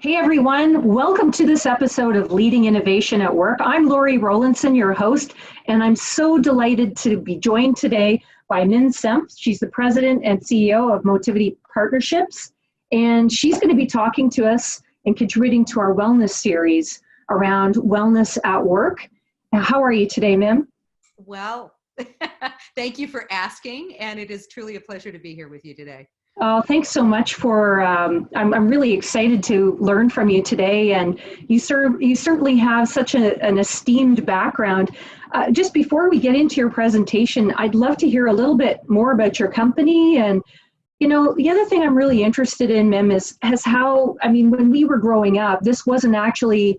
Hey everyone, welcome to this episode of Leading Innovation at Work. I'm Lorri Rowlandson, your host, and I'm so delighted to be joined today by Mim Senft. She's the president and CEO of Motivity Partnerships, and she's going to be talking to us and contributing to our wellness series around wellness at work. How are you today, Mim? Well, thank you for asking, and it is truly a pleasure to be here with you today. Oh, thanks so much for, I'm really excited to learn from you today, and you certainly have such an esteemed background. Just before we get into your presentation, I'd love to hear a little bit more about your company. And, you know, the other thing I'm really interested in, Mim, is how, when we were growing up, this wasn't actually,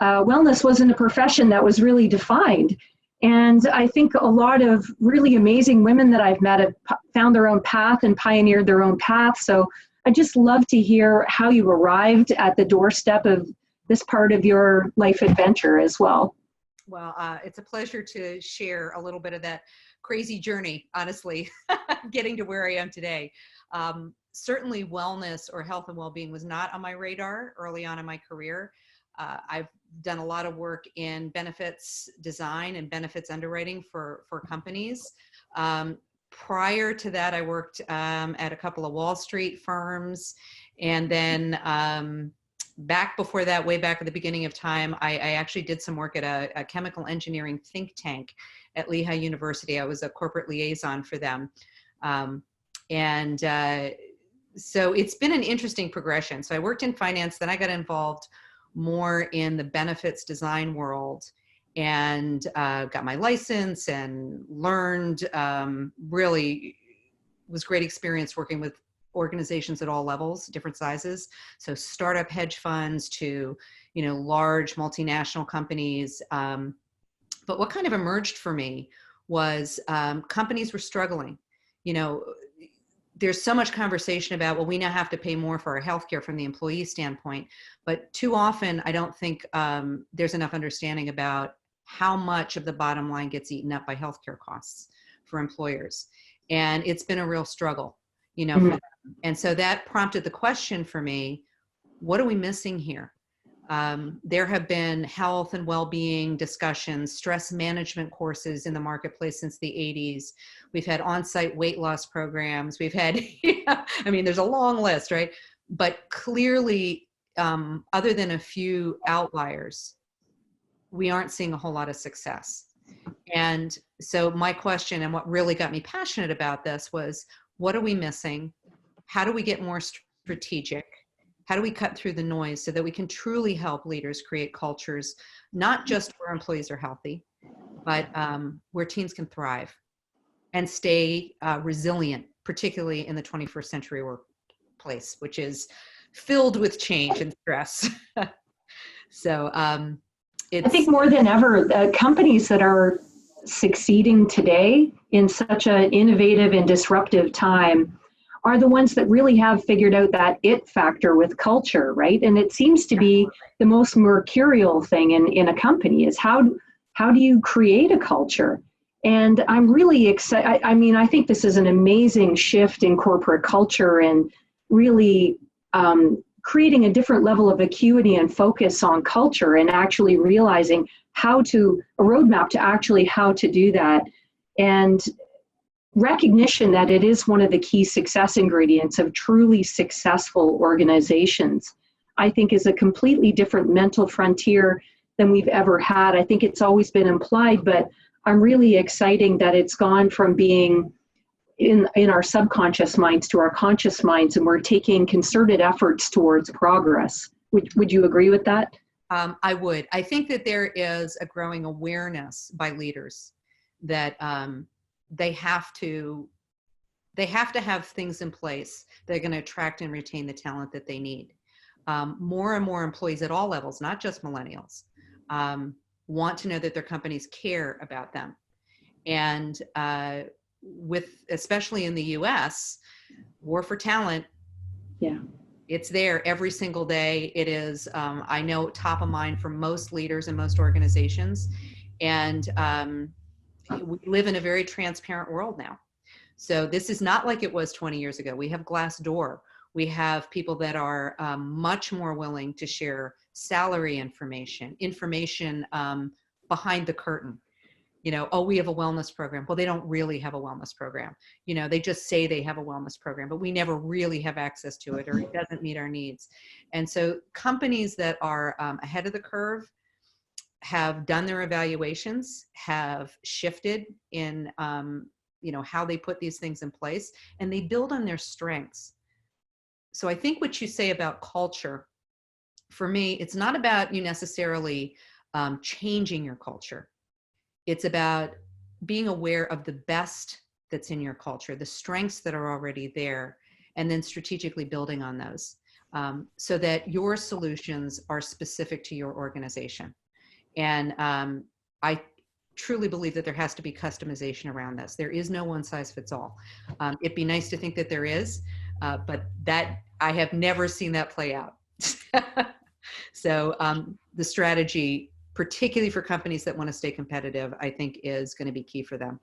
wellness wasn't a profession that was really defined. And I think a lot of really amazing women that I've met have found their own path and pioneered their own path. So I just love to hear how you arrived at the doorstep of this part of your life adventure as well. Well, it's a pleasure to share a little bit of that crazy journey, honestly, getting to where I am today. Certainly wellness or health and well-being was not on my radar early on in my career. I've done a lot of work in benefits design and benefits underwriting for companies. Prior to that, I worked at a couple of Wall Street firms. And then back before that, way back at the beginning of time, I actually did some work at a chemical engineering think tank at Lehigh University. I was a corporate liaison for them. So it's been an interesting progression. So I worked in finance, then I got involved more in the benefits design world and got my license and learned, really was great experience working with organizations at all levels, different sizes. So startup hedge funds to, large multinational companies. But what kind of emerged for me was companies were struggling. There's so much conversation about, well, we now have to pay more for our healthcare from the employee standpoint, but too often I don't think there's enough understanding about how much of the bottom line gets eaten up by healthcare costs for employers. And it's been a real struggle, for them. And so that prompted the question for me, what are we missing here? There have been health and well-being discussions, stress management courses in the marketplace since the 80s. We've had on-site weight loss programs. We've had, there's a long list, right? But clearly, other than a few outliers, we aren't seeing a whole lot of success. And so my question, and what really got me passionate about this, was what are we missing? How do we get more strategic? How do we cut through the noise so that we can truly help leaders create cultures, not just where employees are healthy, but where teams can thrive and stay resilient, particularly in the 21st century workplace, which is filled with change and stress. So I think more than ever, companies that are succeeding today in such an innovative and disruptive time are the ones that really have figured out that it factor with culture, right? And it seems to be the most mercurial thing in a company is how do you create a culture? And I'm really excited. I think this is an amazing shift in corporate culture and really creating a different level of acuity and focus on culture and actually realizing a roadmap to actually how to do that. And recognition that it is one of the key success ingredients of truly successful organizations, I think is a completely different mental frontier than we've ever had. I think it's always been implied, but I'm really excited that it's gone from being in our subconscious minds to our conscious minds, and we're taking concerted efforts towards progress. Would you agree with that? I would. I think that there is a growing awareness by leaders that they have to have things in place that are going to attract and retain the talent that they need. More and more employees at all levels, not just millennials, want to know that their companies care about them. And especially in the US, war for talent, it's there every single day. It is, I know, top of mind for most leaders and most organizations. And we live in a very transparent world now. So this is not like it was 20 years ago. We have Glassdoor, We have people that are much more willing to share salary information behind the curtain. You know, oh, we have a wellness program. Well, they don't really have a wellness program. You know, they just say they have a wellness program, but we never really have access to it, or it doesn't meet our needs. And so companies that are ahead of the curve have done their evaluations, have shifted in, you know, how they put these things in place, and they build on their strengths. So I think what you say about culture, for me, it's not about you necessarily changing your culture. It's about being aware of the best that's in your culture, the strengths that are already there, and then strategically building on those so that your solutions are specific to your organization. And I truly believe that there has to be customization around this. There is no one size fits all. It'd be nice to think that there is, but that I have never seen that play out. So the strategy, particularly for companies that want to stay competitive, I think is going to be key for them.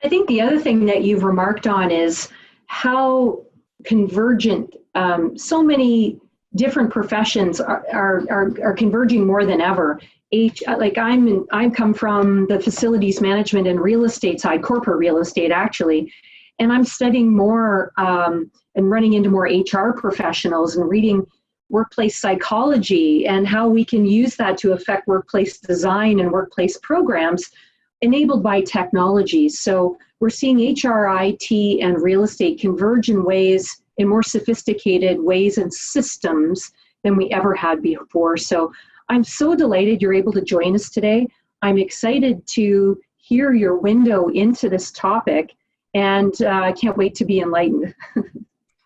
I think the other thing that you've remarked on is how convergent so many different professions are converging more than ever. I come from the facilities management and real estate side, corporate real estate actually, and I'm studying more and running into more HR professionals and reading workplace psychology and how we can use that to affect workplace design and workplace programs enabled by technology. So we're seeing HR, IT, and real estate converge in more sophisticated ways and systems than we ever had before. So I'm so delighted you're able to join us today. I'm excited to hear your window into this topic, and I can't wait to be enlightened.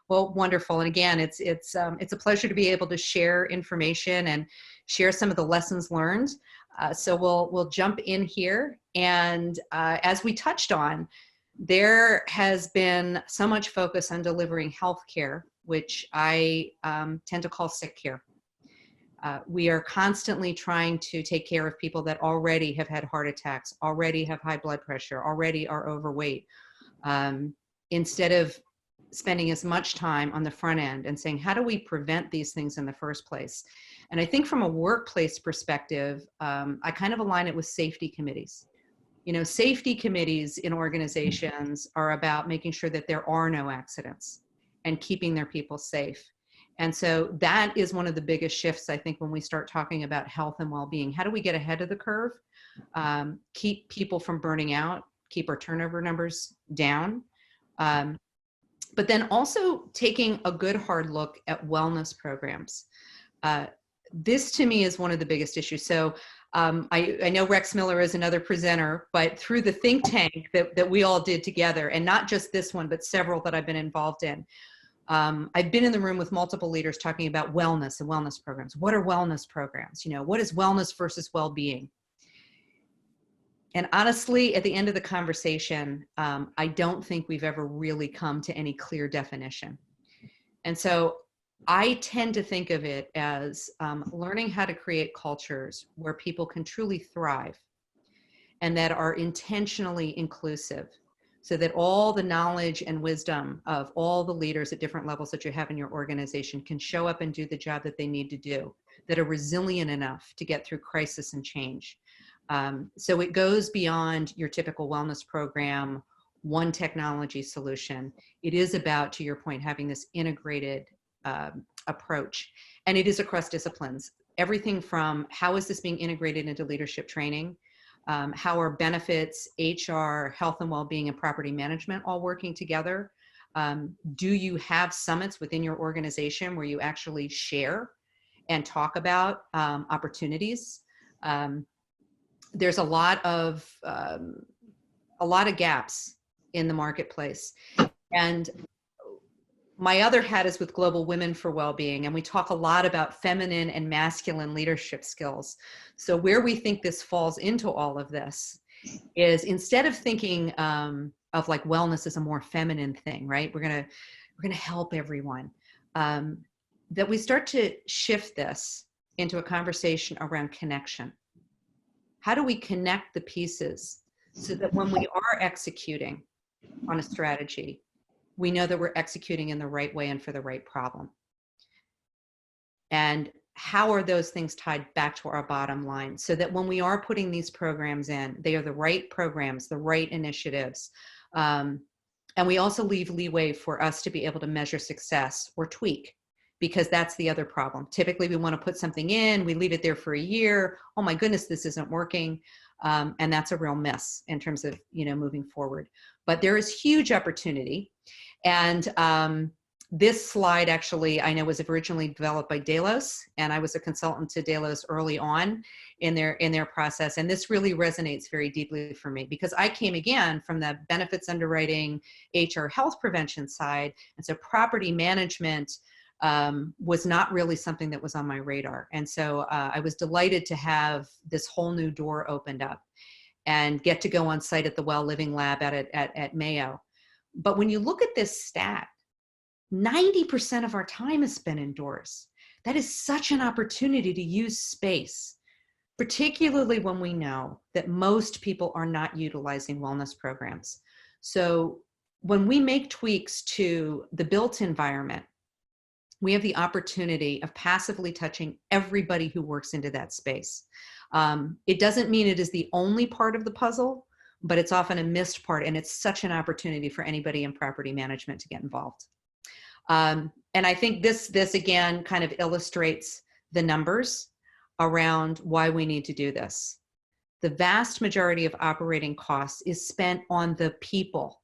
Well, wonderful. And again, it's a pleasure to be able to share information and share some of the lessons learned. So we'll jump in here. And as we touched on, there has been so much focus on delivering healthcare, which I tend to call sick care. We are constantly trying to take care of people that already have had heart attacks, already have high blood pressure, already are overweight, instead of spending as much time on the front end and saying, how do we prevent these things in the first place? And I think from a workplace perspective, I kind of align it with safety committees. You know, safety committees in organizations are about making sure that there are no accidents and keeping their people safe. And so that is one of the biggest shifts, I think, when we start talking about health and well-being. How do we get ahead of the curve, keep people from burning out, keep our turnover numbers down, but then also taking a good hard look at wellness programs. This to me is one of the biggest issues. So I know Rex Miller is another presenter, but through the think tank that we all did together, and not just this one, but several that I've been involved in, I've been in the room with multiple leaders talking about wellness and wellness programs. What are wellness programs? You know, what is wellness versus well-being? And honestly, at the end of the conversation, I don't think we've ever really come to any clear definition. And so I tend to think of it as learning how to create cultures where people can truly thrive and that are intentionally inclusive, so that all the knowledge and wisdom of all the leaders at different levels that you have in your organization can show up and do the job that they need to do, that are resilient enough to get through crisis and change. So it goes beyond your typical wellness program, one technology solution. It is about, to your point, having this integrated approach. And it is across disciplines. Everything from how is this being integrated into leadership training? How are benefits, HR, health and well-being, and property management all working together? Do you have summits within your organization where you actually share and talk about opportunities? There's a lot of gaps in the marketplace. And my other hat is with Global Women for Wellbeing, and we talk a lot about feminine and masculine leadership skills. So where we think this falls into all of this is, instead of thinking of like wellness as a more feminine thing, right? We're gonna help everyone. That we start to shift this into a conversation around connection. How do we connect the pieces so that when we are executing on a strategy, we know that we're executing in the right way and for the right problem. And how are those things tied back to our bottom line, so that when we are putting these programs in, they are the right programs, the right initiatives. And we also leave leeway for us to be able to measure success or tweak, because that's the other problem. Typically, we want to put something in, we leave it there for a year. Oh my goodness, this isn't working. And that's a real miss in terms of, moving forward. But there is huge opportunity. And this slide actually, I know, was originally developed by Delos, and I was a consultant to Delos early on in their process. And this really resonates very deeply for me, because I came again from the benefits underwriting, HR health prevention side. And so property management was not really something that was on my radar. And so I was delighted to have this whole new door opened up and get to go on site at the Well Living Lab at Mayo. But when you look at this stat, 90% of our time is spent indoors. That is such an opportunity to use space, particularly when we know that most people are not utilizing wellness programs. So when we make tweaks to the built environment, we have the opportunity of passively touching everybody who works into that space. It doesn't mean it is the only part of the puzzle, but it's often a missed part, and it's such an opportunity for anybody in property management to get involved. And I think this again kind of illustrates the numbers around why we need to do this. The vast majority of operating costs is spent on the people,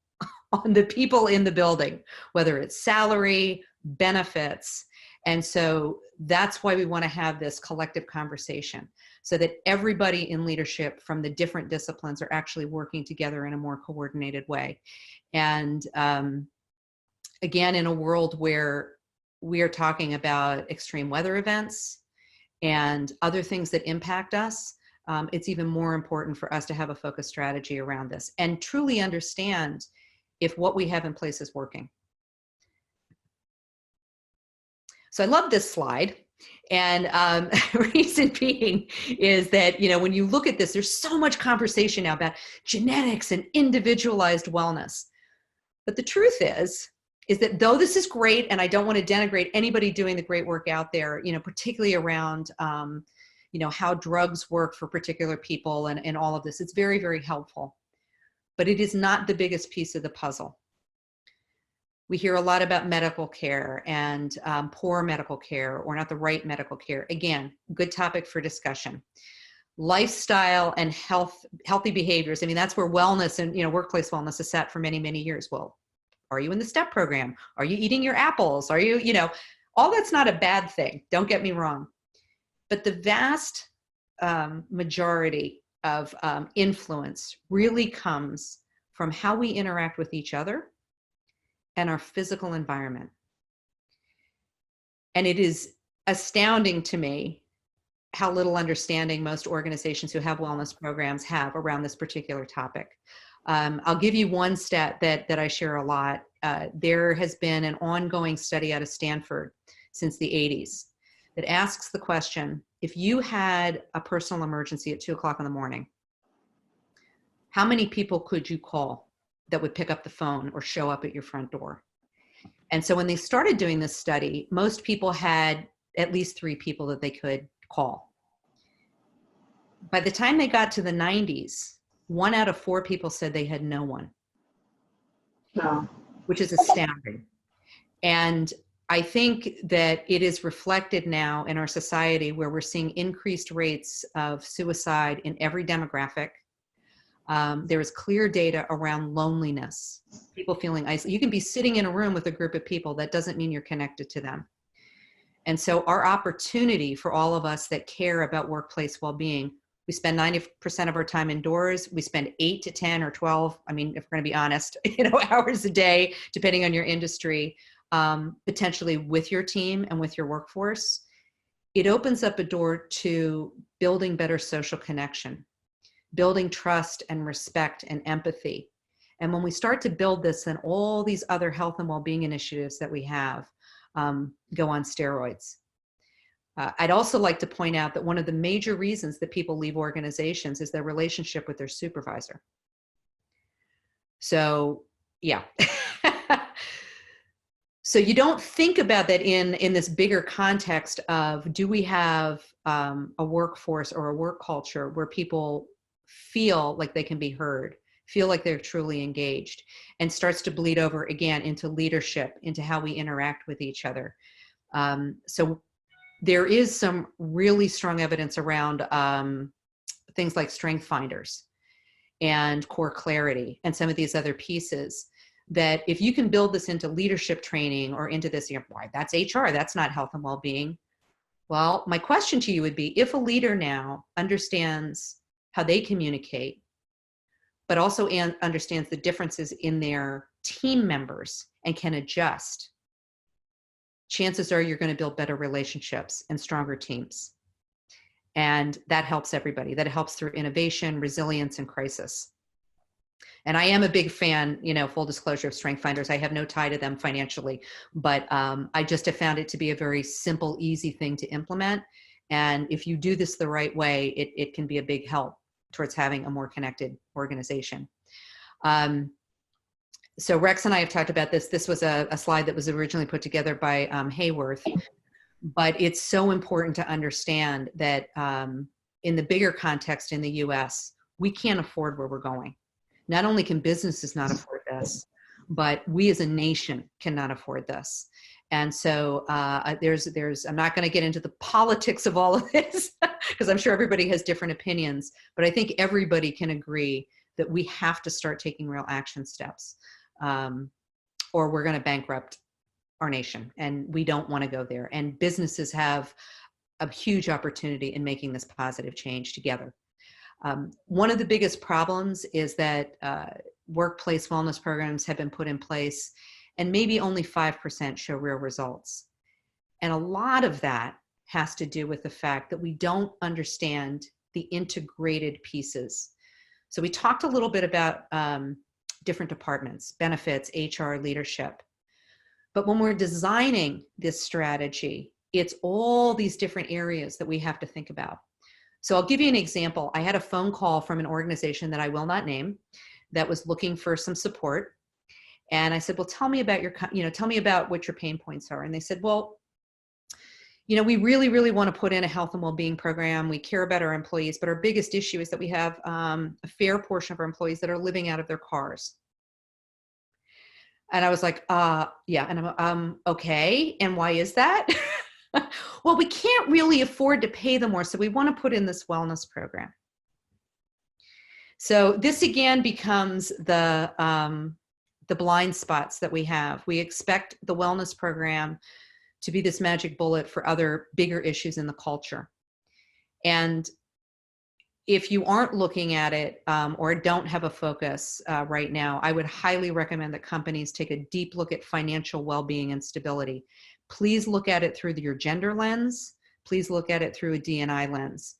on the people in the building, whether it's salary, benefits. And so that's why we want to have this collective conversation, so that everybody in leadership from the different disciplines are actually working together in a more coordinated way. And again, in a world where we are talking about extreme weather events and other things that impact us, it's even more important for us to have a focused strategy around this and truly understand if what we have in place is working. So I love this slide. And reason being is that, when you look at this, there's so much conversation now about genetics and individualized wellness. But the truth is that though this is great, and I don't want to denigrate anybody doing the great work out there, particularly around, how drugs work for particular people and all of this, it's very, very helpful. But it is not the biggest piece of the puzzle. We hear a lot about medical care and poor medical care, or not the right medical care. Again, good topic for discussion. Lifestyle and healthy behaviors. I mean, that's where wellness and workplace wellness is sat for many, many years. Well, are you in the STEP program? Are you eating your apples? Are you, all that's not a bad thing. Don't get me wrong. But the vast majority of influence really comes from how we interact with each other and our physical environment. And it is astounding to me how little understanding most organizations who have wellness programs have around this particular topic. I'll give you one stat that I share a lot. There has been an ongoing study out of Stanford since the 80s that asks the question, if you had a personal emergency at 2:00 in the morning, how many people could you call that would pick up the phone or show up at your front door? And so when they started doing this study, most people had at least 3 people that they could call. By the time they got to the 90s, 1 out of 4 people said they had no one. Wow. Which is astounding. And I think that it is reflected now in our society, where we're seeing increased rates of suicide in every demographic. There is clear data around loneliness, people feeling isolated. You can be sitting in a room with a group of people. That doesn't mean you're connected to them. And so our opportunity for all of us that care about workplace well-being, we spend 90% of our time indoors. We spend 8 to 10 or 12, I mean, if we're going to be honest, hours a day, depending on your industry, potentially with your team and with your workforce. It opens up a door to building better social connection, building trust and respect and empathy. And when we start to build this, then all these other health and well-being initiatives that we have go on steroids. I'd also like to point out that one of the major reasons that people leave organizations is their relationship with their supervisor. So, yeah. So you don't think about that in this bigger context of, do we have a workforce or a work culture where people feel like they can be heard, feel like they're truly engaged, and starts to bleed over again into leadership, into how we interact with each other. So there is some really strong evidence around things like strength finders and core clarity and some of these other pieces, that if you can build this into leadership training or into this, why, that's HR, that's not health and well-being. Well, my question to you would be, if a leader now understands how they communicate, but also understands the differences in their team members and can adjust, chances are you're going to build better relationships and stronger teams. And that helps everybody. That helps through innovation, resilience, and crisis. And I am a big fan, full disclosure, of strength finders. I have no tie to them financially, but I just have found it to be a very simple, easy thing to implement. And if you do this the right way, it can be a big help towards having a more connected organization. So Rex and I have talked about this. This was a slide that was originally put together by Hayworth, but it's so important to understand that in the bigger context in the US, we can't afford where we're going. Not only can businesses not afford this, but we as a nation cannot afford this. And so I'm not going to get into the politics of all of this because I'm sure everybody has different opinions, but I think everybody can agree that we have to start taking real action steps, or we're going to bankrupt our nation, and we don't want to go there. And businesses have a huge opportunity in making this positive change together. One of the biggest problems is that workplace wellness programs have been put in place, and maybe only 5% show real results. And a lot of that has to do with the fact that we don't understand the integrated pieces. So we talked a little bit about different departments, benefits, HR, leadership. But when we're designing this strategy, it's all these different areas that we have to think about. So I'll give you an example. I had a phone call from an organization that I will not name that was looking for some support. And I said, well, tell me about tell me about what your pain points are. And they said, well, we really, really want to put in a health and well-being program. We care about our employees, but our biggest issue is that we have a fair portion of our employees that are living out of their cars. And I was like, yeah. And I'm okay. And why is that? Well, we can't really afford to pay them more, so we want to put in this wellness program. So this again becomes the blind spots that we have. We expect the wellness program to be this magic bullet for other bigger issues in the culture. And if you aren't looking at it or don't have a focus right now, I would highly recommend that companies take a deep look at financial well-being and stability. Please look at it through your gender lens. Please look at it through a D&I lens.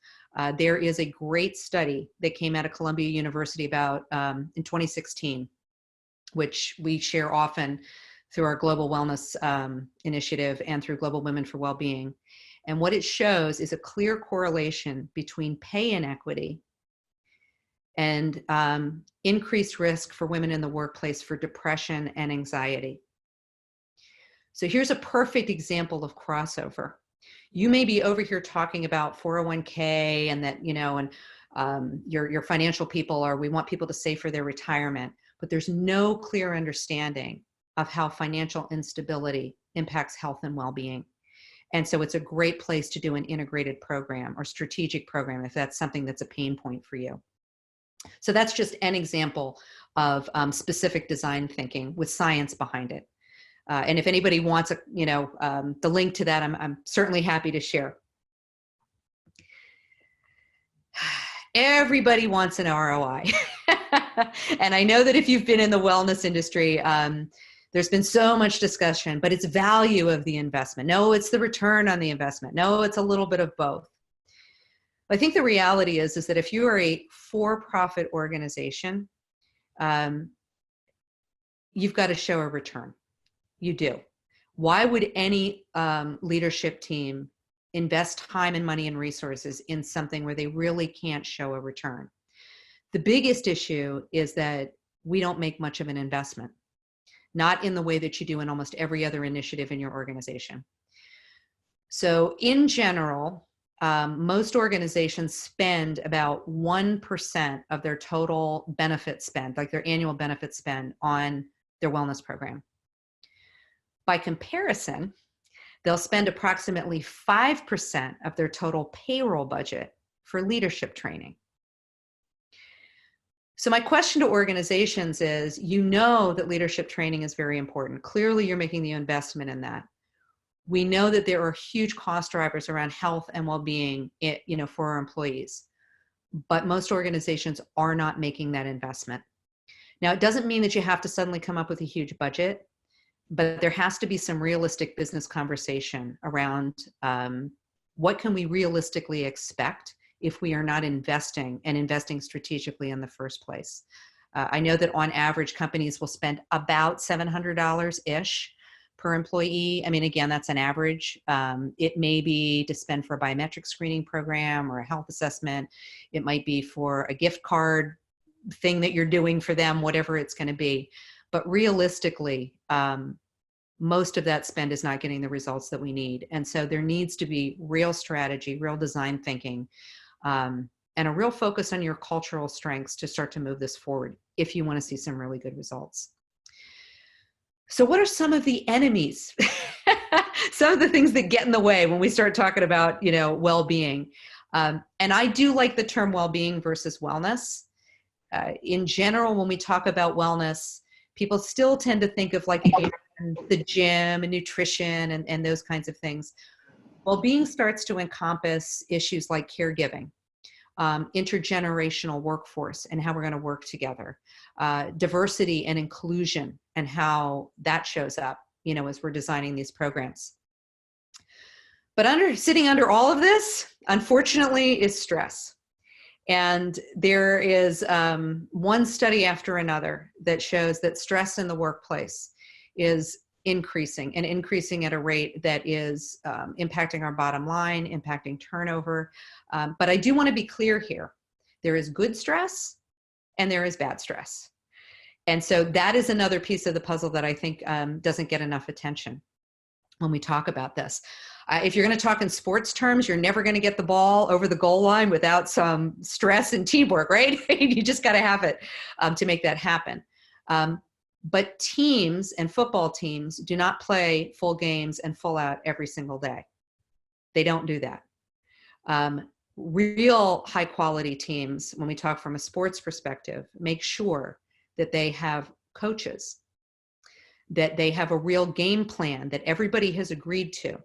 There is a great study that came out of Columbia University about in 2016, which we share often through our Global Wellness Initiative and through Global Women for Wellbeing. And what it shows is a clear correlation between pay inequity and increased risk for women in the workplace for depression and anxiety. So here's a perfect example of crossover. You may be over here talking about 401k and that, and your financial people are, we want people to save for their retirement, but there's no clear understanding of how financial instability impacts health and well-being. And so it's a great place to do an integrated program or strategic program if that's something that's a pain point for you. So that's just an example of specific design thinking with science behind it. And if anybody wants the link to that, I'm certainly happy to share. Everybody wants an ROI. And I know that if you've been in the wellness industry, there's been so much discussion, but it's value of the investment. No, it's the return on the investment. No, it's a little bit of both. I think the reality is that if you are a for-profit organization, you've got to show a return. You do. Why would any leadership team invest time and money and resources in something where they really can't show a return? The biggest issue is that we don't make much of an investment. not in the way that you do in almost every other initiative in your organization. So in general, most organizations spend about 1% of their total benefit spend, like their annual benefit spend, on their wellness program. By comparison, they'll spend approximately 5% of their total payroll budget for leadership training. So my question to organizations is, you know that leadership training is very important. Clearly, you're making the investment in that. We know that there are huge cost drivers around health and well-being, for our employees, but most organizations are not making that investment. Now, it doesn't mean that you have to suddenly come up with a huge budget, but there has to be some realistic business conversation around what can we realistically expect if we are not investing strategically in the first place. I know that on average, companies will spend about $700-ish per employee. I mean, again, that's an average. It may be to spend for a biometric screening program or a health assessment. It might be for a gift card thing that you're doing for them, whatever it's going to be. But realistically, most of that spend is not getting the results that we need. And so there needs to be real strategy, real design thinking, and a real focus on your cultural strengths to start to move this forward if you want to see some really good results. So what are some of the enemies? Some of the things that get in the way when we start talking about, well-being. And I do like the term well-being versus wellness. In general, when we talk about wellness, people still tend to think of like the gym and nutrition and those kinds of things. Well-being starts to encompass issues like caregiving, intergenerational workforce and how we're going to work together, diversity and inclusion and how that shows up, as we're designing these programs. But sitting under all of this, unfortunately, is stress. And there is one study after another that shows that stress in the workplace is increasing at a rate that is impacting our bottom line, impacting turnover. But I do want to be clear here. There is good stress and there is bad stress. And so that is another piece of the puzzle that I think doesn't get enough attention when we talk about this. If you're going to talk in sports terms, you're never going to get the ball over the goal line without some stress and teamwork, right? You just got to have it to make that happen. But teams and football teams do not play full games and full out every single day. They don't do that. Real high quality teams, when we talk from a sports perspective, make sure that they have coaches, that they have a real game plan that everybody has agreed to.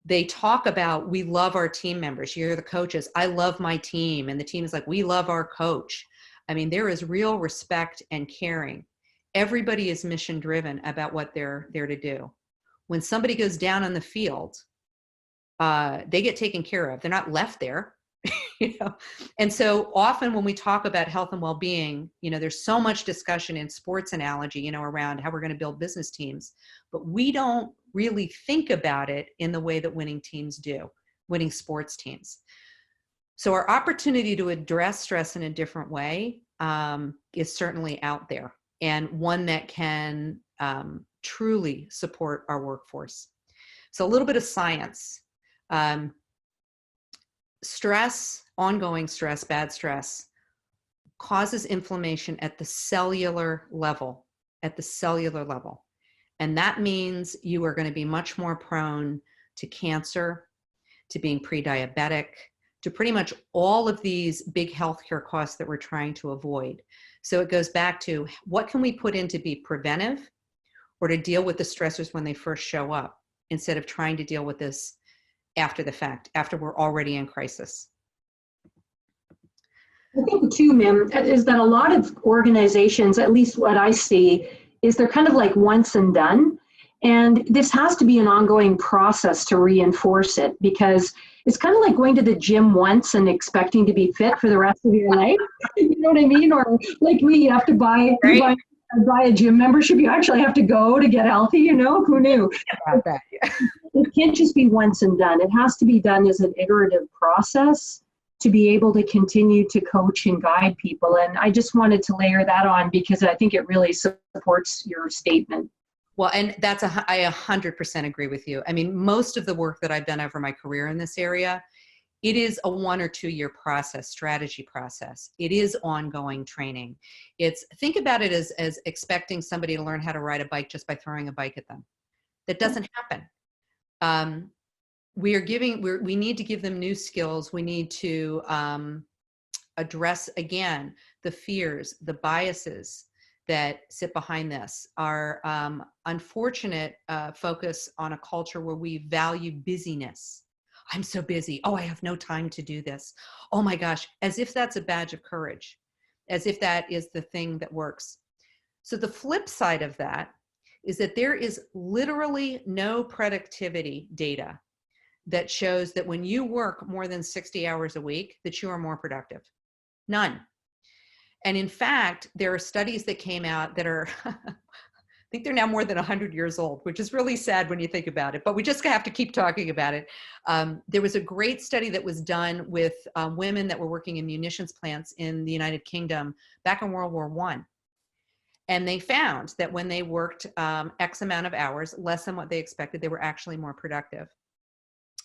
They talk about, we love our team members. You're the coaches. I love my team. And the team is like, we love our coach. I mean, there is real respect and caring. Everybody is mission driven about what they're there to do. When somebody goes down on the field, they get taken care of. They're not left there. And so often when we talk about health and well-being, there's so much discussion in sports analogy, around how we're going to build business teams, but we don't really think about it in the way that winning teams do, winning sports teams. So our opportunity to address stress in a different way is certainly out there, and one that can truly support our workforce. So a little bit of science. Stress, ongoing stress, bad stress, causes inflammation at the cellular level, And that means you are going to be much more prone to cancer, to being pre-diabetic, to pretty much all of these big healthcare costs that we're trying to avoid. So it goes back to, what can we put in to be preventive or to deal with the stressors when they first show up, instead of trying to deal with this after the fact, after we're already in crisis. I think too, Mim, is that a lot of organizations, at least what I see, is they're kind of like once and done. And this has to be an ongoing process to reinforce it, because it's kind of like going to the gym once and expecting to be fit for the rest of your life. You know what I mean? Or like me, you have to buy a gym membership. You actually have to go to get healthy, who knew? About that, yeah. It can't just be once and done. It has to be done as an iterative process to be able to continue to coach and guide people. And I just wanted to layer that on because I think it really supports your statement. Well, and I 100% agree with you. I mean, most of the work that I've done over my career in this area, it is a 1 or 2 year process, strategy process. It is ongoing training. Think about it as expecting somebody to learn how to ride a bike just by throwing a bike at them. That doesn't happen. We need to give them new skills. We need to address, again, the fears, the biases that sit behind this. Our unfortunate focus on a culture where we value busyness. I'm so busy. Oh, I have no time to do this. Oh my gosh, as if that's a badge of courage, as if that is the thing that works. So the flip side of that is that there is literally no productivity data that shows that when you work more than 60 hours a week, that you are more productive. None. And in fact, there are studies that came out that are, I think they're now more than 100 years old, which is really sad when you think about it, but we just have to keep talking about it. There was a great study that was done with women that were working in munitions plants in the United Kingdom back in World War I. And they found that when they worked X amount of hours, less than what they expected, they were actually more productive.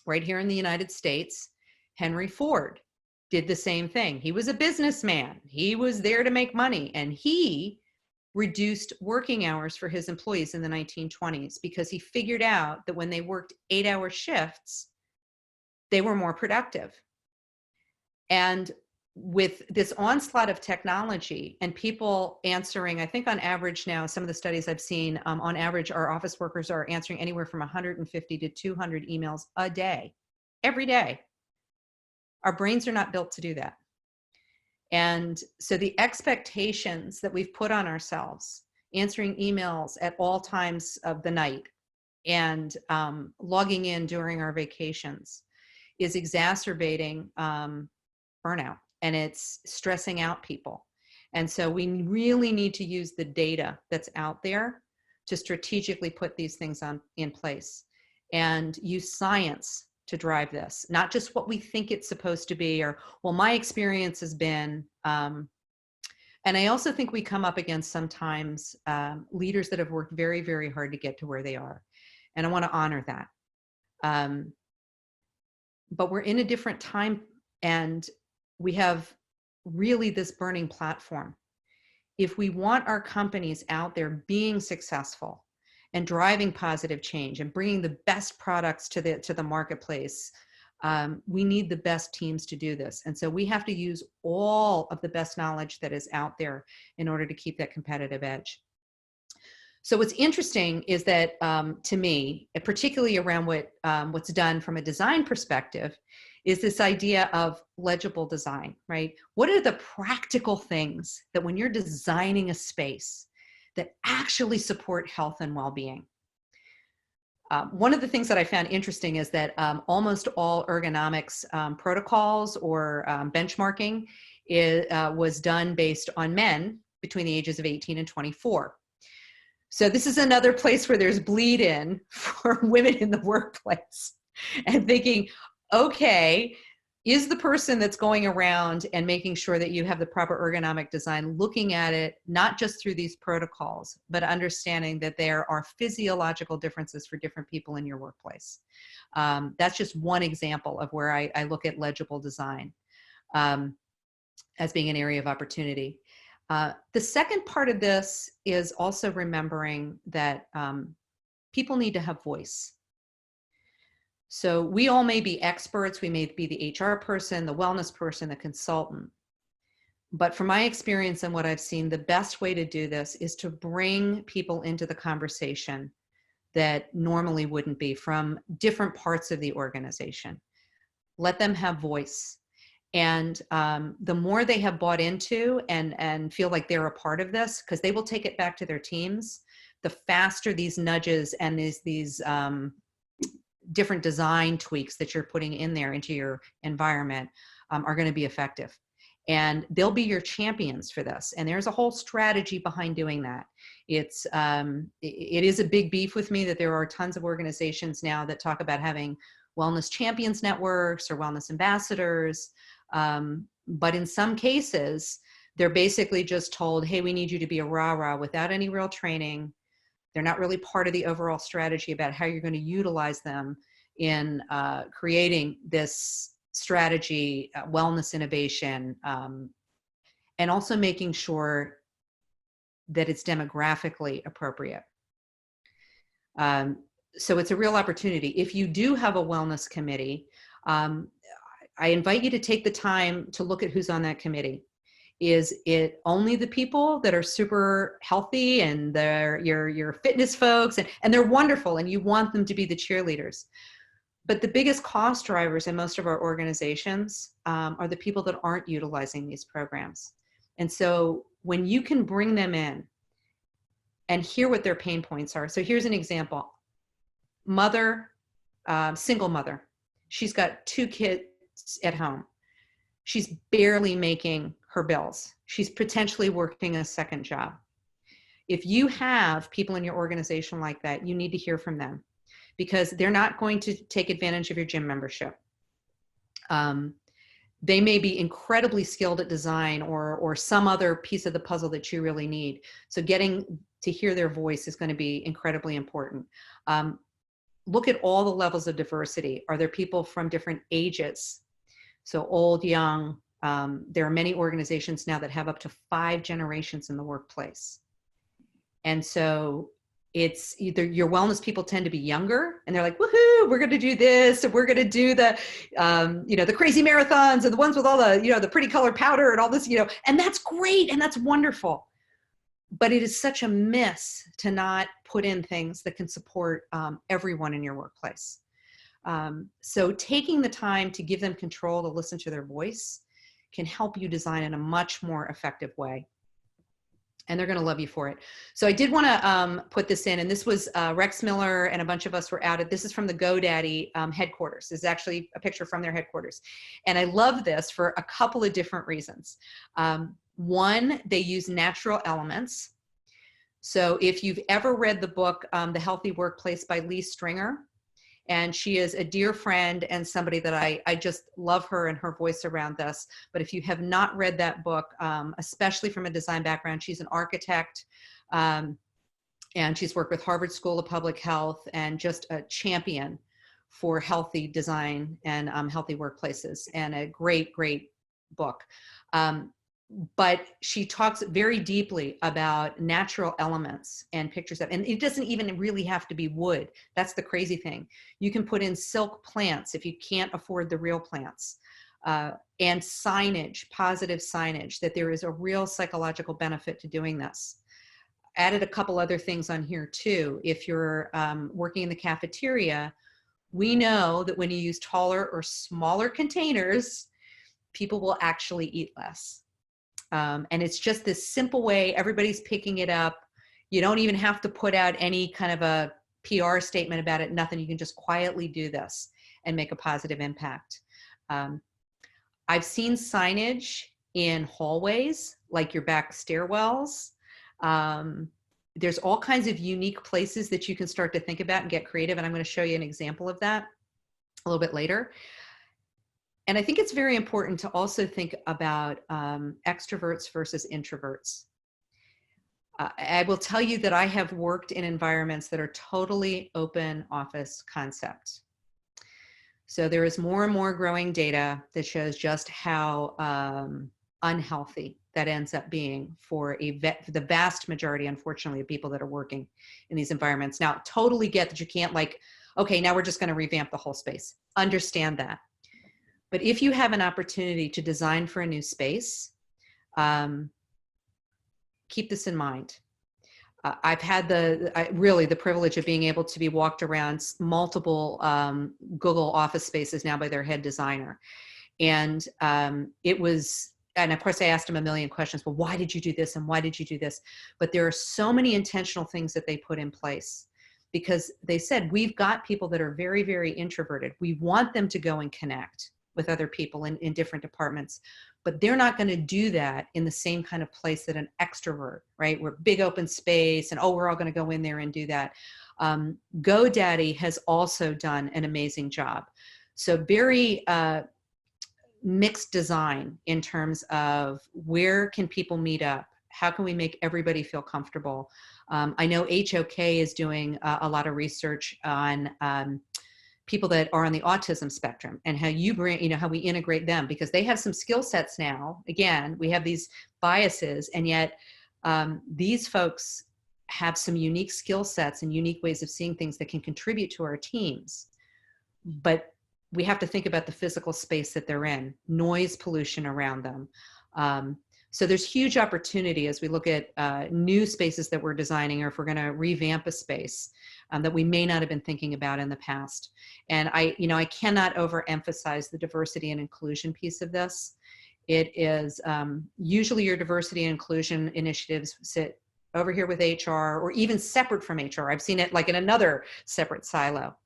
Right here in the United States, Henry Ford did the same thing. He was a businessman. He was there to make money, and he reduced working hours for his employees in the 1920s because he figured out that when they worked 8-hour shifts, they were more productive. And with this onslaught of technology and people answering, I think on average now, some of the studies I've seen, on average, our office workers are answering anywhere from 150 to 200 emails a day, every day. Our brains are not built to do that. And so the expectations that we've put on ourselves, answering emails at all times of the night and logging in during our vacations, is exacerbating burnout, and it's stressing out people. And so we really need to use the data that's out there to strategically put these things in place and use science to drive this, not just what we think it's supposed to be, or, well, my experience has been, and I also think we come up against sometimes leaders that have worked very, very hard to get to where they are. And I want to honor that. But we're in a different time, and we have really this burning platform. If we want our companies out there being successful and driving positive change and bringing the best products to the marketplace, we need the best teams to do this. And so we have to use all of the best knowledge that is out there in order to keep that competitive edge. So what's interesting is that, to me, particularly around what's done from a design perspective, is this idea of legible design, right? What are the practical things that when you're designing a space that actually support health and well-being? One of the things that I found interesting is that almost all ergonomics protocols or benchmarking was done based on men between the ages of 18 and 24. So this is another place where there's bleed in for women in the workplace, and thinking, okay, is the person that's going around and making sure that you have the proper ergonomic design looking at it, not just through these protocols, but understanding that there are physiological differences for different people in your workplace. That's just one example of where I look at legible design as being an area of opportunity. The second part of this is also remembering that people need to have voice. So we all may be experts, we may be the HR person, the wellness person, the consultant. But from my experience and what I've seen, the best way to do this is to bring people into the conversation that normally wouldn't be from different parts of the organization. Let them have voice. And the more they have bought into and feel like they're a part of this, because they will take it back to their teams, the faster these nudges and these different design tweaks that you're putting in there into your environment are going to be effective. And they'll be your champions for this. And there's a whole strategy behind doing that. It is a big beef with me that there are tons of organizations now that talk about having wellness champions networks or wellness ambassadors. But in some cases, they're basically just told, hey, we need you to be a rah-rah without any real training. They're not really part of the overall strategy about how you're going to utilize them in creating this strategy, wellness innovation, and also making sure that it's demographically appropriate. So it's a real opportunity. If you do have a wellness committee, I invite you to take the time to look at who's on that committee. Is it only the people that are super healthy and they're your fitness folks and they're wonderful and you want them to be the cheerleaders? But the biggest cost drivers in most of our organizations are the people that aren't utilizing these programs. And so when you can bring them in and hear what their pain points are. So here's an example. Mother, single mother. She's got 2 kids at home. She's barely making her bills. She's potentially working a second job. If you have people in your organization like that, you need to hear from them because they're not going to take advantage of your gym membership. They may be incredibly skilled at design or some other piece of the puzzle that you really need. So getting to hear their voice is going to be incredibly important. Look at all the levels of diversity. Are there people from different ages? So old, young. There are many organizations now that have up to 5 generations in the workplace. And so it's either your wellness people tend to be younger and they're like, woohoo, we're going to do this. And we're going to do the, the crazy marathons and the ones with all the, the pretty colored powder and all this, and that's great. And that's wonderful. But it is such a miss to not put in things that can support everyone in your workplace. So taking the time to give them control to listen to their voice can help you design in a much more effective way. And they're going to love you for it. So I did want to put this in, and this was Rex Miller and a bunch of us were out at, this is from the GoDaddy headquarters. This is actually a picture from their headquarters. And I love this for a couple of different reasons. One, they use natural elements. So if you've ever read the book, The Healthy Workplace by Lee Stringer, and she is a dear friend and somebody that I just love her and her voice around this. But if you have not read that book, especially from a design background, she's an architect and she's worked with Harvard School of Public Health and just a champion for healthy design and healthy workplaces, and a great, great book. But she talks very deeply about natural elements and pictures of, and it doesn't even really have to be wood. That's the crazy thing. You can put in silk plants if you can't afford the real plants, and signage, positive signage, that there is a real psychological benefit to doing this. Added a couple other things on here too. If you're working in the cafeteria, we know that when you use taller or smaller containers, people will actually eat less. And it's just this simple way, everybody's picking it up. You don't even have to put out any kind of a PR statement about it, nothing. You can just quietly do this and make a positive impact. I've seen signage in hallways, like your back stairwells. There's all kinds of unique places that you can start to think about and get creative. And I'm going to show you an example of that a little bit later. And I think it's very important to also think about extroverts versus introverts. I will tell you that I have worked in environments that are totally open office concept. So there is more and more growing data that shows just how unhealthy that ends up being for the vast majority, unfortunately, of people that are working in these environments. Now, totally get that you can't okay, now we're just going to revamp the whole space. Understand that. But if you have an opportunity to design for a new space, keep this in mind. I've had really the privilege of being able to be walked around multiple Google office spaces now by their head designer. And and of course I asked him a million questions, well, why did you do this? And why did you do this? But there are so many intentional things that they put in place, because they said, we've got people that are very, very introverted. We want them to go and connect with other people in different departments, but they're not going to do that in the same kind of place that an extrovert, right? We're big open space and, oh, we're all going to go in there and do that. GoDaddy has also done an amazing job. So very mixed design in terms of where can people meet up? How can we make everybody feel comfortable? I know HOK is doing a lot of research on people that are on the autism spectrum and how you bring, how we integrate them, because they have some skill sets now. Again, we have these biases, and yet these folks have some unique skill sets and unique ways of seeing things that can contribute to our teams. But we have to think about the physical space that they're in, noise pollution around them. So there's huge opportunity as we look at new spaces that we're designing, or if we're going to revamp a space that we may not have been thinking about in the past. And I cannot overemphasize the diversity and inclusion piece of this. It is usually your diversity and inclusion initiatives sit over here with HR, or even separate from HR. I've seen it like in another separate silo.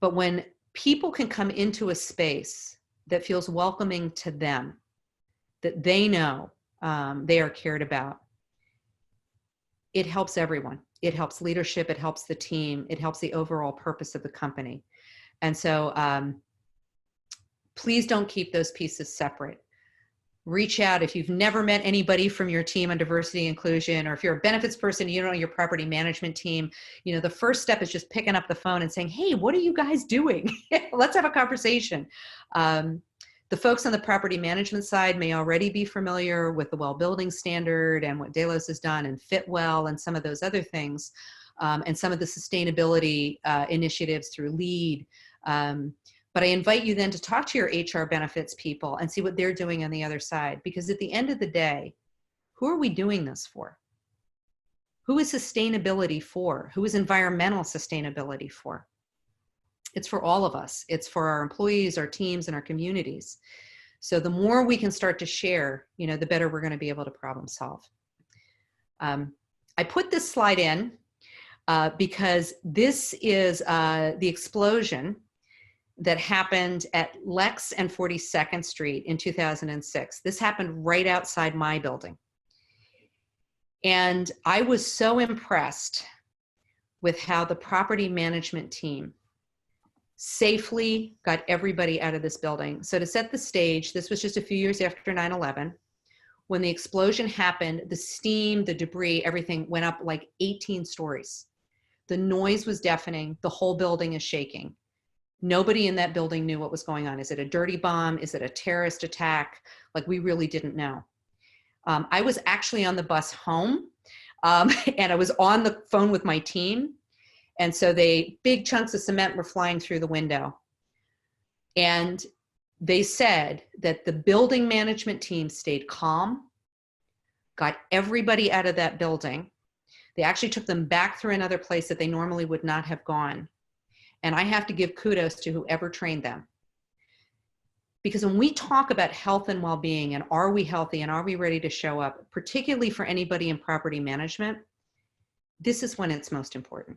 But when people can come into a space that feels welcoming to them, that they know they are cared about, it helps everyone. It helps leadership, it helps the team, it helps the overall purpose of the company. And so please don't keep those pieces separate. Reach out if you've never met anybody from your team on diversity and inclusion, or if you're a benefits person, you don't know your property management team, the first step is just picking up the phone and saying, hey, what are you guys doing? Let's have a conversation. The folks on the property management side may already be familiar with the well building standard and what Delos has done, and Fitwell and some of those other things, and some of the sustainability initiatives through LEAD. But I invite you then to talk to your HR benefits people and see what they're doing on the other side. Because at the end of the day, who are we doing this for? Who is sustainability for? Who is environmental sustainability for? It's for all of us. It's for our employees, our teams, and our communities. So the more we can start to share, the better we're going to be able to problem solve. I put this slide in because this is the explosion that happened at Lex and 42nd Street in 2006. This happened right outside my building. And I was so impressed with how the property management team safely got everybody out of this building. So to set the stage, this was just a few years after 9/11. When the explosion happened, the steam, the debris, everything went up like 18 stories. The noise was deafening. The whole building is shaking. Nobody in that building knew what was going on. Is it a dirty bomb? Is it a terrorist attack? Like, we really didn't know. I was actually on the bus home, and I was on the phone with my team. And so big chunks of cement were flying through the window. And they said that the building management team stayed calm, got everybody out of that building. They actually took them back through another place that they normally would not have gone. And I have to give kudos to whoever trained them. Because when we talk about health and well-being, and are we healthy and are we ready to show up, particularly for anybody in property management, this is when it's most important.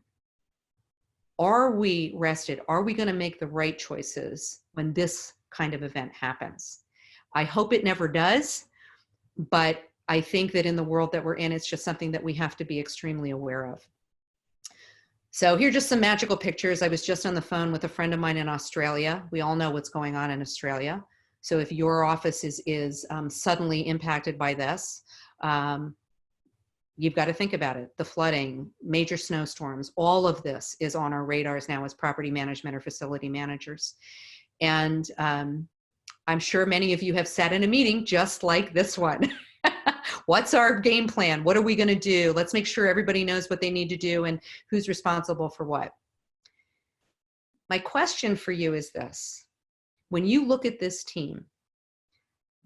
Are we rested? Are we going to make the right choices when this kind of event happens? I hope it never does, but I think that in the world that we're in, it's just something that we have to be extremely aware of. So here are just some magical pictures. I was just on the phone with a friend of mine in Australia. We all know what's going on in Australia. So if your office is suddenly impacted by this, you've got to think about it. The flooding, major snowstorms, all of this is on our radars now as property management or facility managers. And I'm sure many of you have sat in a meeting just like this one. What's our game plan? What are we going to do? Let's make sure everybody knows what they need to do and who's responsible for what. My question for you is this. When you look at this team,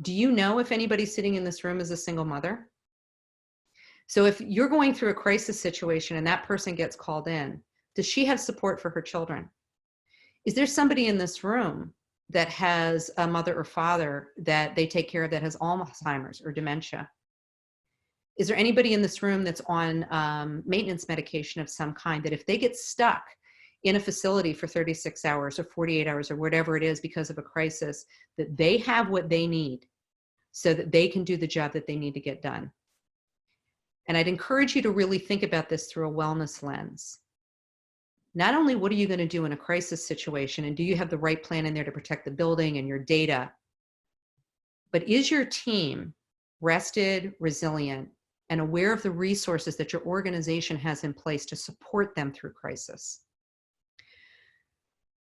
do you know if anybody sitting in this room is a single mother? So if you're going through a crisis situation and that person gets called in, does she have support for her children? Is there somebody in this room that has a mother or father that they take care of that has Alzheimer's or dementia? Is there anybody in this room that's on maintenance medication of some kind that if they get stuck in a facility for 36 hours or 48 hours or whatever it is because of a crisis, that they have what they need so that they can do the job that they need to get done? And I'd encourage you to really think about this through a wellness lens. not only what are you going to do in a crisis situation, and do you have the right plan in there to protect the building and your data, but is your team rested, resilient, and aware of the resources that your organization has in place to support them through crisis?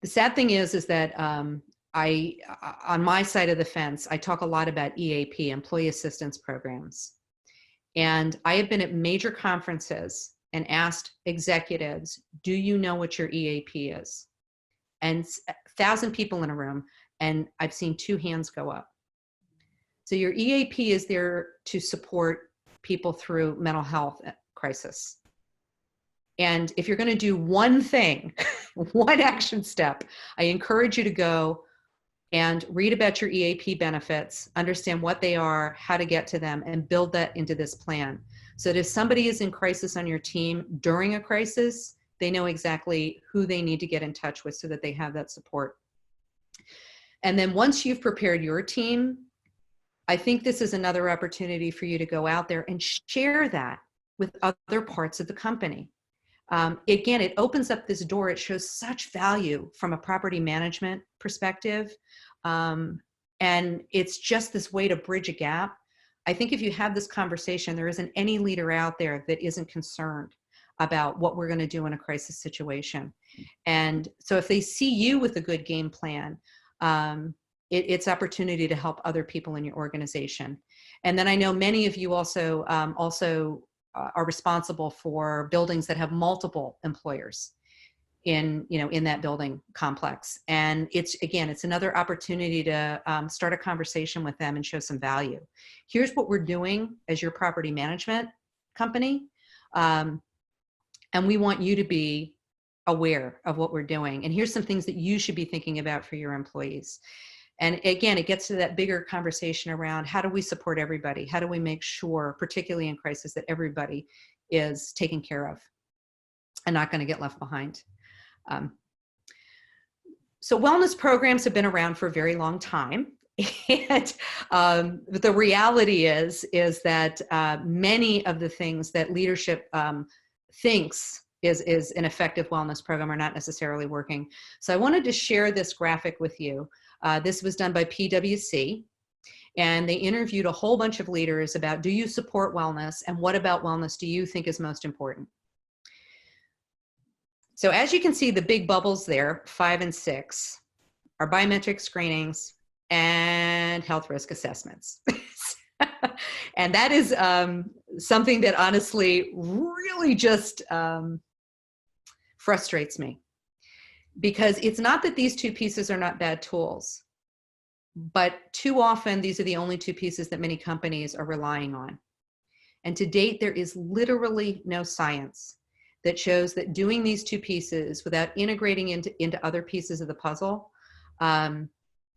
The sad thing is that on my side of the fence, I talk a lot about EAP, employee assistance programs. And I have been at major conferences and asked executives, do you know what your EAP is? And 1,000 people in a room, and I've seen 2 hands go up. So your EAP is there to support people through mental health crisis. And if you're going to do one thing, one action step, I encourage you to go and read about your EAP benefits, understand what they are, how to get to them, and build that into this plan. So that if somebody is in crisis on your team during a crisis, they know exactly who they need to get in touch with so that they have that support. And then once you've prepared your team, I think this is another opportunity for you to go out there and share that with other parts of the company. Again, it opens up this door. It shows such value from a property management perspective. And it's just this way to bridge a gap. I think if you have this conversation, there isn't any leader out there that isn't concerned about what we're going to do in a crisis situation. And so if they see you with a good game plan, it's opportunity to help other people in your organization. And then I know many of you also are responsible for buildings that have multiple employers in that building complex. And it's another opportunity to start a conversation with them and show some value. Here's what we're doing as your property management company. And we want you to be aware of what we're doing. And here's some things that you should be thinking about for your employees. And again, it gets to that bigger conversation around how do we support everybody? How do we make sure, particularly in crisis, that everybody is taken care of and not going to get left behind? So wellness programs have been around for a very long time. And the reality is that many of the things that leadership thinks is an effective wellness program are not necessarily working. So I wanted to share this graphic with you. This was done by PwC, and they interviewed a whole bunch of leaders about, do you support wellness, and what about wellness do you think is most important? So as you can see, the big bubbles there, 5 and 6, are biometric screenings and health risk assessments. And that is something that honestly really just frustrates me. Because it's not that these 2 pieces are not bad tools, but too often these are the only 2 pieces that many companies are relying on. And to date, there is literally no science that shows that doing these 2 pieces without integrating into other pieces of the puzzle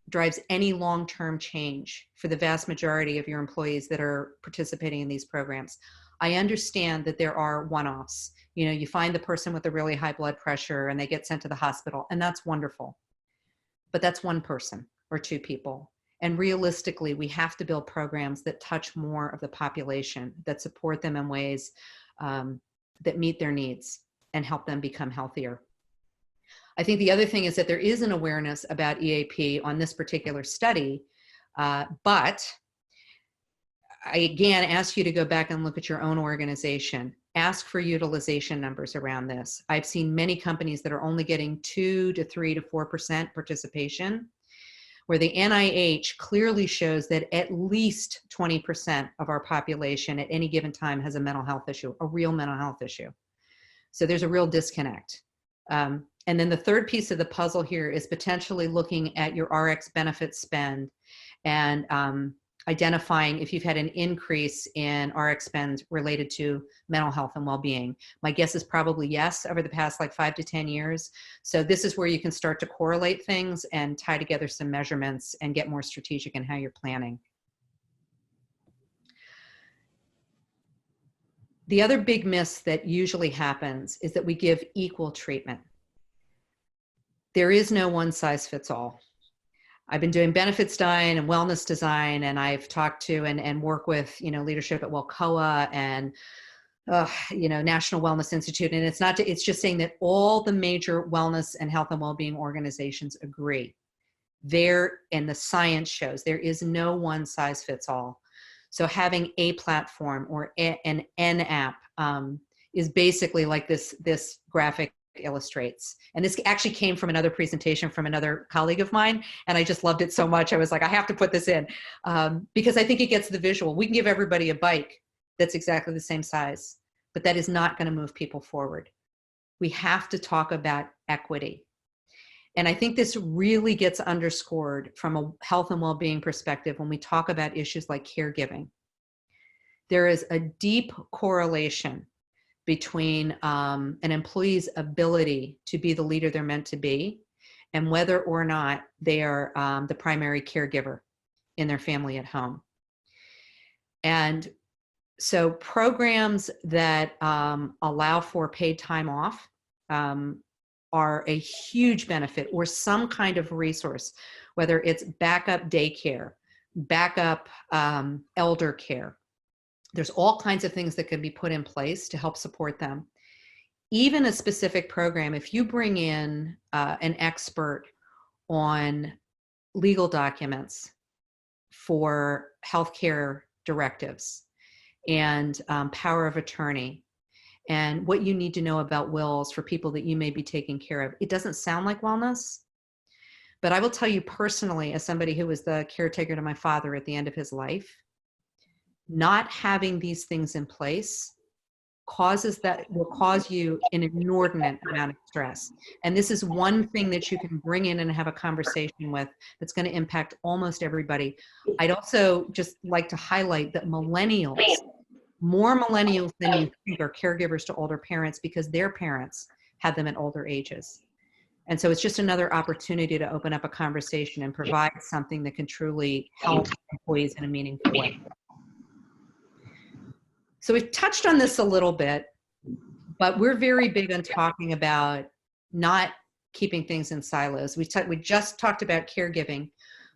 drives any long-term change for the vast majority of your employees that are participating in these programs. I understand that there are one-offs. You find the person with a really high blood pressure and they get sent to the hospital, and that's wonderful. But that's 1 person or 2 people. And realistically, we have to build programs that touch more of the population, that support them in ways that meet their needs and help them become healthier. I think the other thing is that there is an awareness about EAP on this particular study, but I again ask you to go back and look at your own organization. Ask for utilization numbers around this. I've seen many companies that are only getting 2 to 3 to 4% participation, where the NIH clearly shows that at least 20% of our population at any given time has a mental health issue, a real mental health issue. So there's a real disconnect. And then the third piece of the puzzle here is potentially looking at your RX benefit spend and identifying if you've had an increase in RX spend related to mental health and well-being. My guess is probably yes, over the past 5 to 10 years. So this is where you can start to correlate things and tie together some measurements and get more strategic in how you're planning. The other big miss that usually happens is that we give equal treatment. There is no one size fits all. I've been doing benefits design and wellness design, and I've talked to and work with leadership at Wellcoa and National Wellness Institute. And it's just saying that all the major wellness and health and well-being organizations agree and the science shows there is no one size fits all. So having a platform or an app is basically like this graphic illustrates. And this actually came from another presentation from another colleague of mine. And I just loved it so much. I was like, I have to put this in because I think it gets the visual. We can give everybody a bike that's exactly the same size, but that is not going to move people forward. We have to talk about equity. And I think this really gets underscored from a health and well-being perspective when we talk about issues like caregiving. There is a deep correlation between an employee's ability to be the leader they're meant to be and whether or not they are the primary caregiver in their family at home. And so programs that allow for paid time off are a huge benefit, or some kind of resource, whether it's backup daycare, backup elder care. There's all kinds of things that can be put in place to help support them. Even a specific program, if you bring in an expert on legal documents for healthcare directives and power of attorney, and what you need to know about wills for people that you may be taking care of. It doesn't sound like wellness, but I will tell you personally, as somebody who was the caretaker to my father at the end of his life, not having these things in place will cause you an inordinate amount of stress. And this is one thing that you can bring in and have a conversation with that's going to impact almost everybody. I'd also just like to highlight that more millennials than you think are caregivers to older parents because their parents had them at older ages. And so it's just another opportunity to open up a conversation and provide something that can truly help employees in a meaningful way. So we've touched on this a little bit, but we're very big on talking about not keeping things in silos. We just talked about caregiving,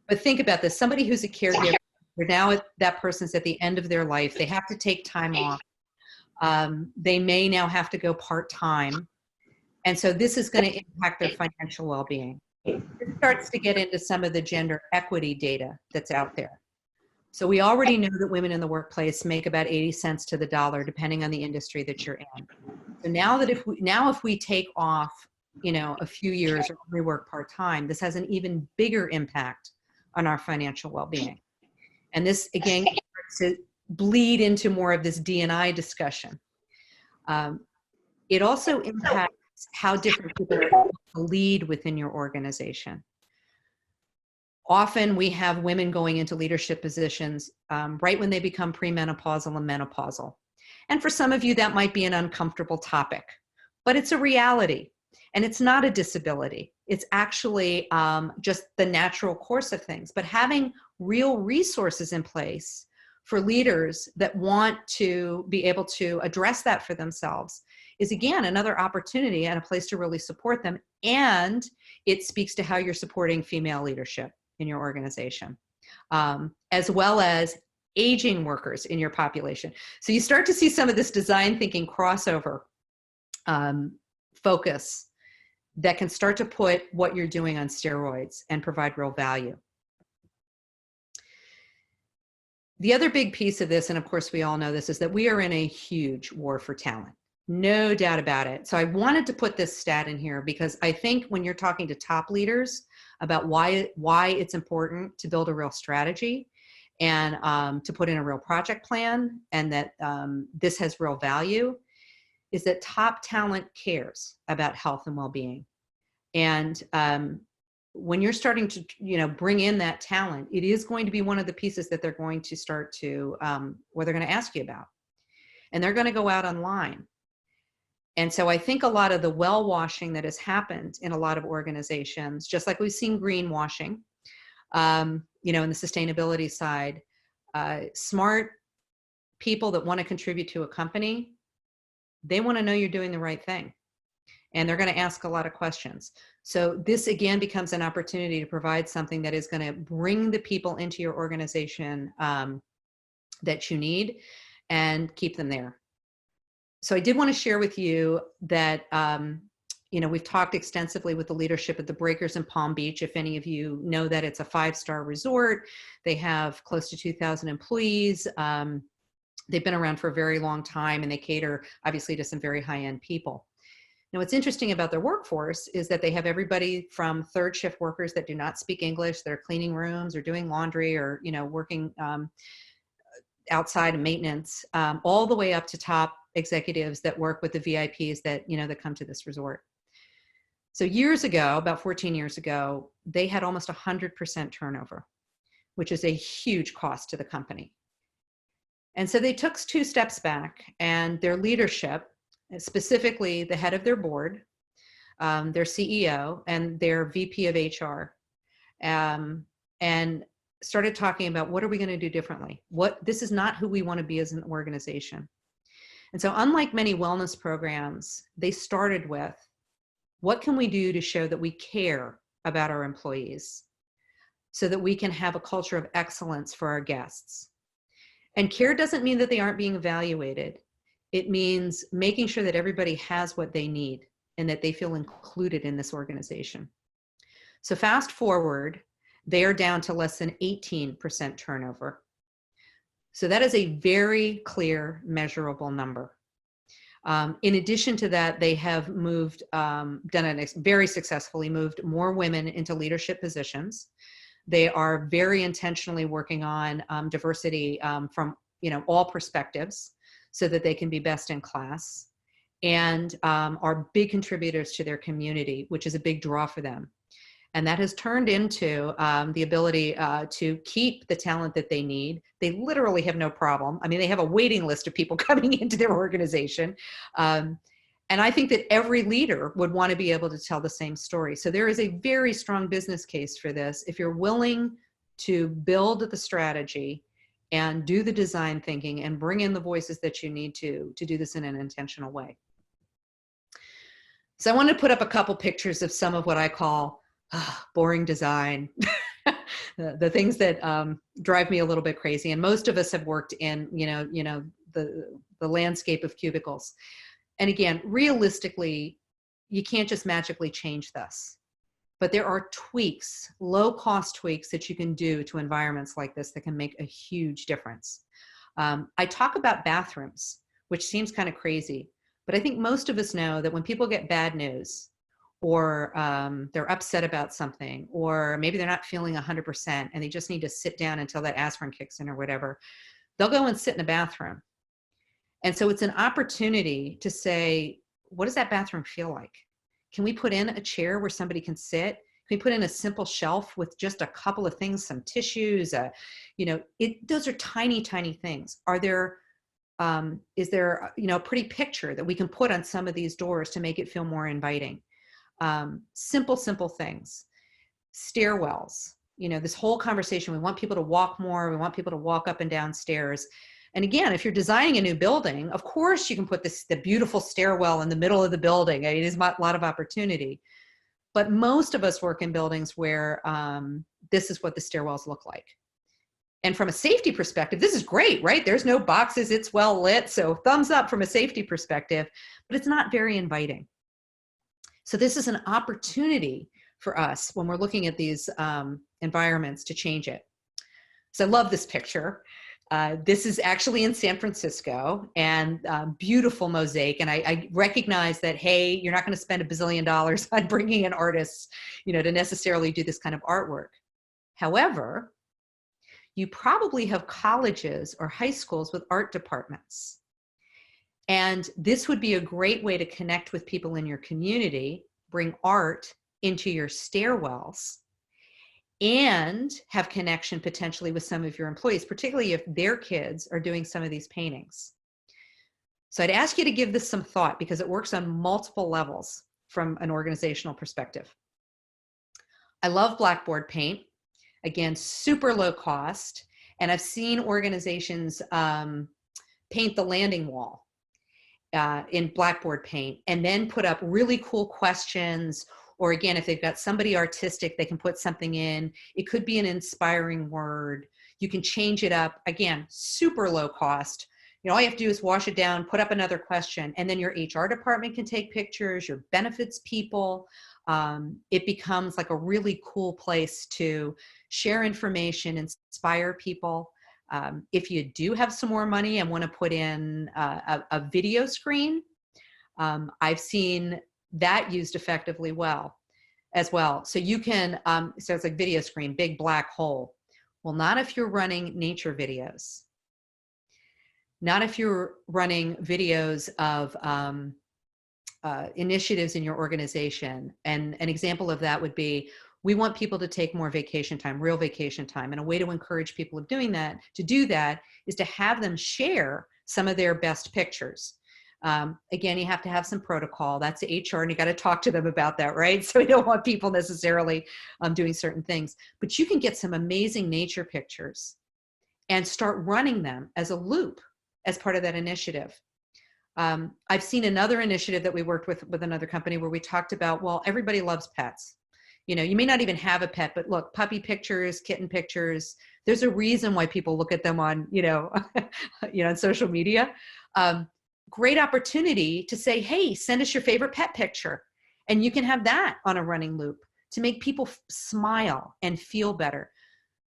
but think about this. Somebody who's a caregiver, that person's at the end of their life. They have to take time off. They may now have to go part-time. And so this is going to impact their financial well-being. It starts to get into some of the gender equity data that's out there. So we already know that women in the workplace make about 80 cents to the dollar, depending on the industry that you're in. So now if we take off, a few years or we work part-time, this has an even bigger impact on our financial well-being. And this, again, starts to bleed into more of this D&I discussion. It also impacts how different people are able to lead within your organization. Often we have women going into leadership positions right when they become premenopausal and menopausal. And for some of you, that might be an uncomfortable topic, but it's a reality. And it's not a disability. It's actually just the natural course of things. But having real resources in place for leaders that want to be able to address that for themselves is, again, another opportunity and a place to really support them. And it speaks to how you're supporting female leadership in your organization, as well as aging workers in your population. So you start to see some of this design thinking crossover focus that can start to put what you're doing on steroids and provide real value. The other big piece of this, and of course we all know this, is that we are in a huge war for talent. No doubt about it. So I wanted to put this stat in here because I think when you're talking to top leaders about why it's important to build a real strategy and to put in a real project plan, and that this has real value, is that top talent cares about health and well-being. And when you're starting to bring in that talent, it is going to be one of the pieces that they're going to start to, what they're going to ask you about. And they're going to go out online. And so I think a lot of the well-washing that has happened in a lot of organizations, just like we've seen greenwashing, in the sustainability side, smart people that want to contribute to a company, they want to know you're doing the right thing. And they're going to ask a lot of questions. So this, again, becomes an opportunity to provide something that is going to bring the people into your organization that you need and keep them there. So I did want to share with you that, we've talked extensively with the leadership at the Breakers in Palm Beach. If any of you know that, it's a 5-star resort. They have close to 2,000 employees. They've been around for a very long time, and they cater obviously to some very high-end people. Now, what's interesting about their workforce is that they have everybody from third shift workers that do not speak English, that are cleaning rooms or doing laundry or, working outside of maintenance, all the way up to top executives that work with the VIPs that, that come to this resort. So years ago, about 14 years ago, they had almost 100% turnover, which is a huge cost to the company. And so they took 2 steps back, and their leadership, specifically the head of their board, their CEO, and their VP of HR, and started talking about, what are we going to do differently? This is not who we want to be as an organization. And so unlike many wellness programs, they started with, what can we do to show that we care about our employees so that we can have a culture of excellence for our guests? And care doesn't mean that they aren't being evaluated. It means making sure that everybody has what they need and that they feel included in this organization. So fast forward, they are down to less than 18% turnover. So that is a very clear, measurable number. In addition to that, they have moved, very successfully moved more women into leadership positions. They are very intentionally working on diversity from all perspectives so that they can be best in class, and are big contributors to their community, which is a big draw for them. And that has turned into the ability to keep the talent that they need. They literally have no problem. I mean, they have a waiting list of people coming into their organization. And I think that every leader would want to be able to tell the same story. So there is a very strong business case for this. If you're willing to build the strategy and do the design thinking and bring in the voices that you need to do this in an intentional way. So I wanted to put up a couple pictures of some of what I call boring design, the things that drive me a little bit crazy. And most of us have worked in, the landscape of cubicles. And again, realistically, you can't just magically change this, but there are tweaks, low-cost tweaks that you can do to environments like this that can make a huge difference. I talk about bathrooms, which seems kind of crazy, but I think most of us know that when people get bad news, or they're upset about something, or maybe they're not feeling 100% and they just need to sit down until that aspirin kicks in or whatever, they'll go and sit in a bathroom. And so it's an opportunity to say, what does that bathroom feel like? Can we put in a chair where somebody can sit? Can we put in a simple shelf with just a couple of things, some tissues? Those are tiny, tiny things. Is there a pretty picture that we can put on some of these doors to make it feel more inviting? Simple things. Stairwells, this whole conversation, we want people to walk more, we want people to walk up and down stairs. And again, if you're designing a new building, of course you can put the beautiful stairwell in the middle of the building. I mean, there's a lot of opportunity. But most of us work in buildings where this is what the stairwells look like. And from a safety perspective, this is great, right? There's no boxes, it's well lit, so thumbs up from a safety perspective, but it's not very inviting. So this is an opportunity for us when we're looking at these environments to change it. So I love this picture. This is actually in San Francisco, and beautiful mosaic. And I recognize that, hey, you're not going to spend $1 bazillion on bringing in artists, to necessarily do this kind of artwork. However, you probably have colleges or high schools with art departments. And this would be a great way to connect with people in your community, bring art into your stairwells, and have connection potentially with some of your employees, particularly if their kids are doing some of these paintings. So I'd ask you to give this some thought, because it works on multiple levels from an organizational perspective. I love blackboard paint. Again, super low cost. And I've seen organizations paint the landing wall in blackboard paint, and then put up really cool questions. Or again, if they've got somebody artistic, they can put something in. It could be an inspiring word. You can change it up. Again, super low cost, all you have to do is wash it down, put up another question, and then your HR department can take pictures, your benefits people. It becomes like a really cool place to share information, inspire people. If you do have some more money and want to put in a video screen, I've seen that used effectively as well. So you can, so it's like video screen, big black hole. Well, not if you're running nature videos. Not if you're running videos of initiatives in your organization. And an example of that would be, we want people to take more vacation time, real vacation time. And a way to encourage people of doing that, to do that, is to have them share some of their best pictures. Again, you have to have some protocol. That's HR, and you got to talk to them about that, right? So we don't want people necessarily doing certain things. But you can get some amazing nature pictures and start running them as a loop as part of that initiative. I've seen another initiative that we worked with another company where we talked about, well, everybody loves pets. You may not even have a pet, but look, puppy pictures, kitten pictures, there's a reason why people look at them on, on social media. Great opportunity to say, hey, send us your favorite pet picture. And you can have that on a running loop to make people smile and feel better.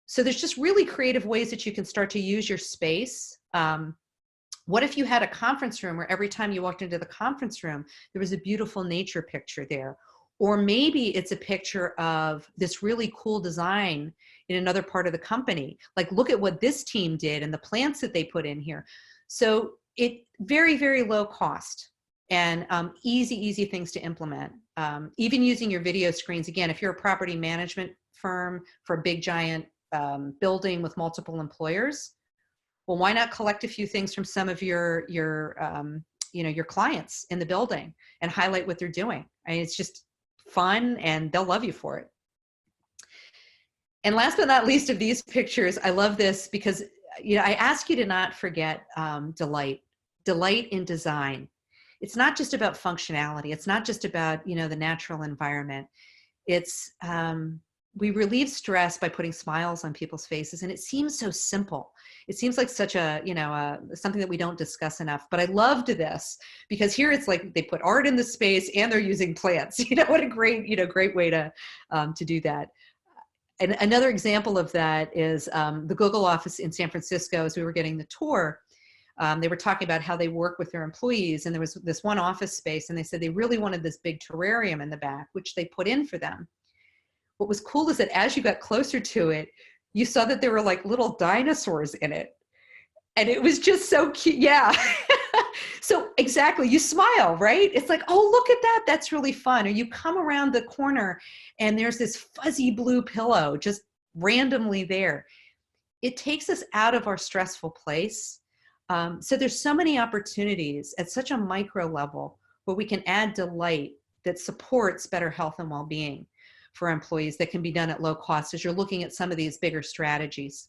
So there's just really creative ways that you can start to use your space. What if you had a conference room where every time you walked into the conference room, there was a beautiful nature picture there? Or maybe it's a picture of this really cool design in another part of the company. Like, look at what this team did and the plants that they put in here. So it very, very low cost and easy things to implement. Even using your video screens. Again, if you're a property management firm for a big giant building with multiple employers, well, why not collect a few things from some of your clients in the building and highlight what they're doing? I mean, it's just fun and they'll love you for it. And last but not least of these pictures, I love this because, I ask you to not forget delight in design. It's not just about functionality. It's not just about, the natural environment. It's, we relieve stress by putting smiles on people's faces. And it seems so simple. It seems like such a, something that we don't discuss enough, but I loved this because here it's like they put art in the space and they're using plants. What a great, great way to do that. And another example of that is the Google office in San Francisco. As we were getting the tour, they were talking about how they work with their employees. And there was this one office space and they said they really wanted this big terrarium in the back, which they put in for them. What was cool is that as you got closer to it, you saw that there were like little dinosaurs in it. And it was just so cute. Yeah. So exactly, you smile, right? It's like, oh, look at that. That's really fun. Or you come around the corner and there's this fuzzy blue pillow just randomly there. It takes us out of our stressful place. So there's so many opportunities at such a micro level where we can add delight that supports better health and well-being for employees that can be done at low cost as you're looking at some of these bigger strategies.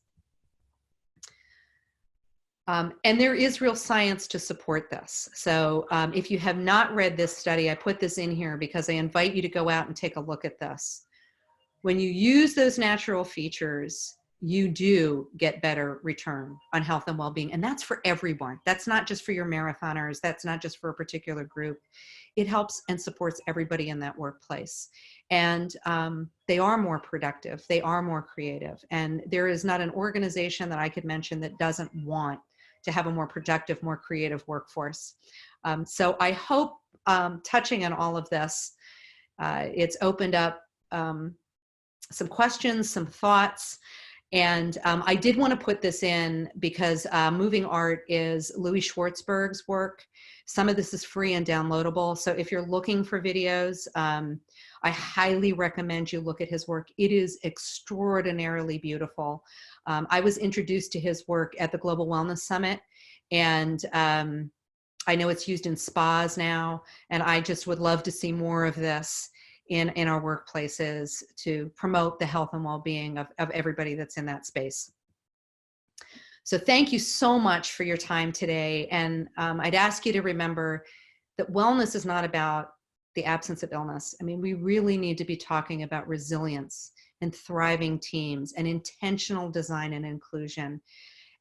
And there is real science to support this. So if you have not read this study, I put this in here because I invite you to go out and take a look at this. When you use those natural features, you do get better return on health and well-being. And that's for everyone. That's not just for your marathoners. That's not just for a particular group. It helps and supports everybody in that workplace. And they are more productive. They are more creative. And there is not an organization that I could mention that doesn't want to have a more productive, more creative workforce. So I hope touching on all of this, it's opened up some questions, some thoughts. And I did want to put this in because Moving Art is Louis Schwartzberg's work. Some of this is free and downloadable. So if you're looking for videos, I highly recommend you look at his work. It is extraordinarily beautiful. I was introduced to his work at the Global Wellness Summit, and I know it's used in spas now, and I just would love to see more of this in our workplaces to promote the health and well-being of everybody that's in that space. So thank you so much for your time today. And I'd ask you to remember that wellness is not about the absence of illness. I mean, we really need to be talking about resilience and thriving teams and intentional design and inclusion.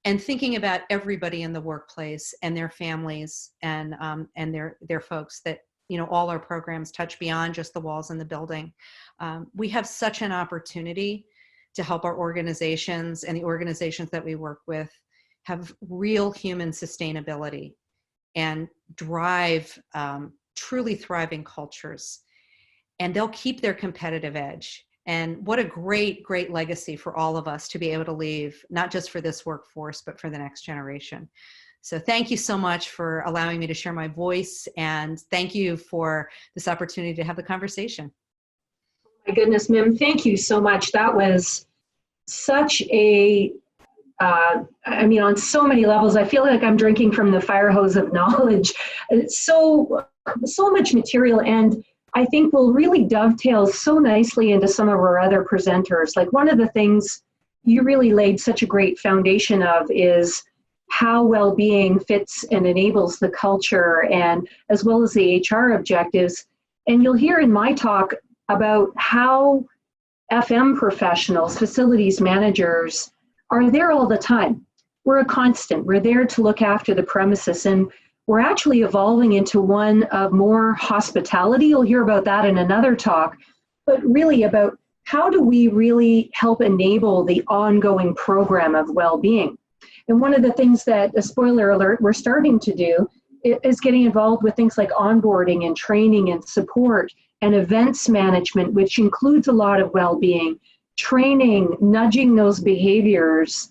and thinking about everybody in the workplace and their families and their folks that, all our programs touch beyond just the walls in the building. We have such an opportunity to help our organizations and the organizations that we work with have real human sustainability and drive truly thriving cultures. And they'll keep their competitive edge. And what a great, great legacy for all of us to be able to leave, not just for this workforce, but for the next generation. So thank you so much for allowing me to share my voice, and thank you for this opportunity to have the conversation. My goodness, Mim, thank you so much. That was such a, on so many levels, I feel like I'm drinking from the fire hose of knowledge. It's so much material, and I think will really dovetail so nicely into some of our other presenters. Like, one of the things you really laid such a great foundation of is how well-being fits and enables the culture, and as well as the HR objectives. And you'll hear in my talk about how FM professionals, facilities managers, are there all the time. We're a constant. We're there to look after the premises, and we're actually evolving into one of more hospitality. You'll hear about that in another talk, but really about how do we really help enable the ongoing program of well-being. And one of the things that, a spoiler alert, we're starting to do is getting involved with things like onboarding and training and support and events management, which includes a lot of well-being, training, nudging those behaviors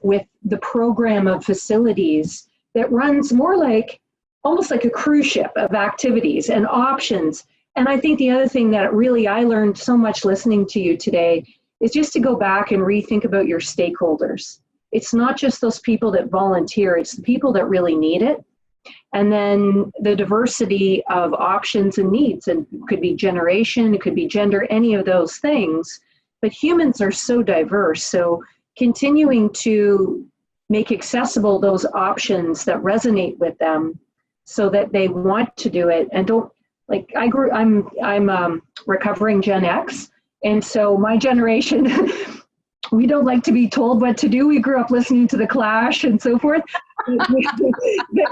with the program of facilities that runs more like, almost like a cruise ship of activities and options. And I think the other thing that really I learned so much listening to you today is just to go back and rethink about your stakeholders. It's not just those people that volunteer, it's the people that really need it. And then the diversity of options and needs, and it could be generation, it could be gender, any of those things. But humans are so diverse, so continuing to make accessible those options that resonate with them so that they want to do it and don't, like, I'm recovering Gen X, and so my generation, we don't like to be told what to do. We grew up listening to The Clash and so forth. But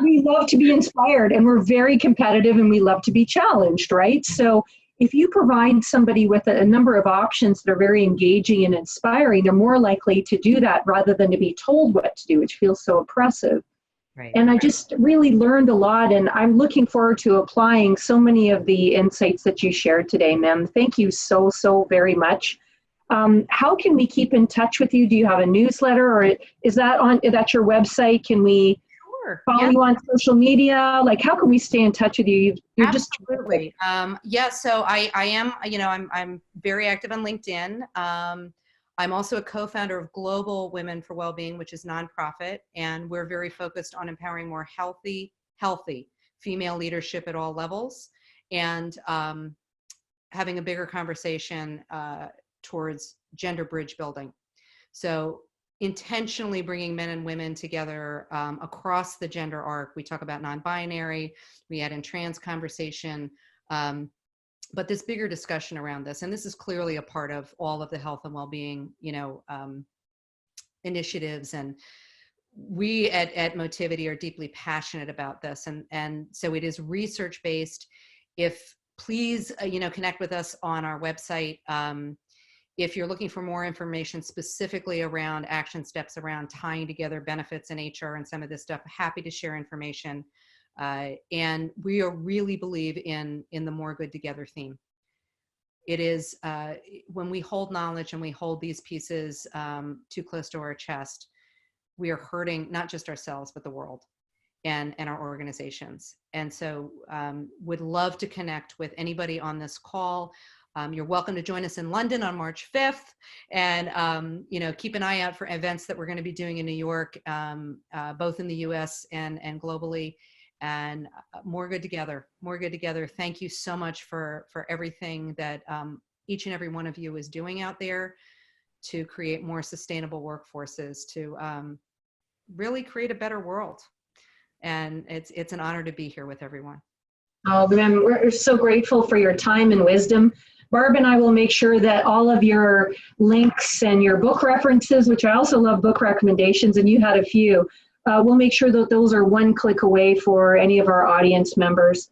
we love to be inspired, and we're very competitive, and we love to be challenged, right? So if you provide somebody with a number of options that are very engaging and inspiring, they're more likely to do that rather than to be told what to do, which feels so oppressive. Right. And I just really learned a lot, and I'm looking forward to applying so many of the insights that you shared today, Mim. Thank you so, so very much. How can we keep in touch with you? Do you have a newsletter, or is that your website? Can we follow you on social media? Like, how can we stay in touch with you? You're absolutely. So I am, I'm very active on LinkedIn. I'm also a co-founder of Global Women for Wellbeing, which is nonprofit, and we're very focused on empowering more healthy female leadership at all levels, and having a bigger conversation towards gender bridge building. So intentionally bringing men and women together across the gender arc. We talk about non-binary, we add in trans conversation, but this bigger discussion around this, and this is clearly a part of all of the health and well-being, initiatives. And we at Motivity are deeply passionate about this. And so it is research-based. Please connect with us on our website. If you're looking for more information specifically around action steps around tying together benefits and HR and some of this stuff, happy to share information. And we really believe in the more good together theme. It is when we hold knowledge and we hold these pieces too close to our chest, we are hurting not just ourselves, but the world and our organizations. And so would love to connect with anybody on this call. You're welcome to join us in London on March 5th, and keep an eye out for events that we're going to be doing in New York, both in the US and globally. And more good together. Thank you so much for everything that each and every one of you is doing out there to create more sustainable workforces, to really create a better world. And it's an honor to be here with everyone. Oh, Mim, we're so grateful for your time and wisdom. Barb and I will make sure that all of your links and your book references, which I also love book recommendations, and you had a few, we'll make sure that those are one click away for any of our audience members.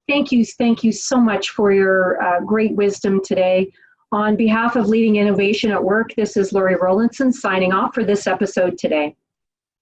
Thank you so much for your great wisdom today. On behalf of Leading Innovation at Work, this is Lorri Rollinson signing off for this episode today.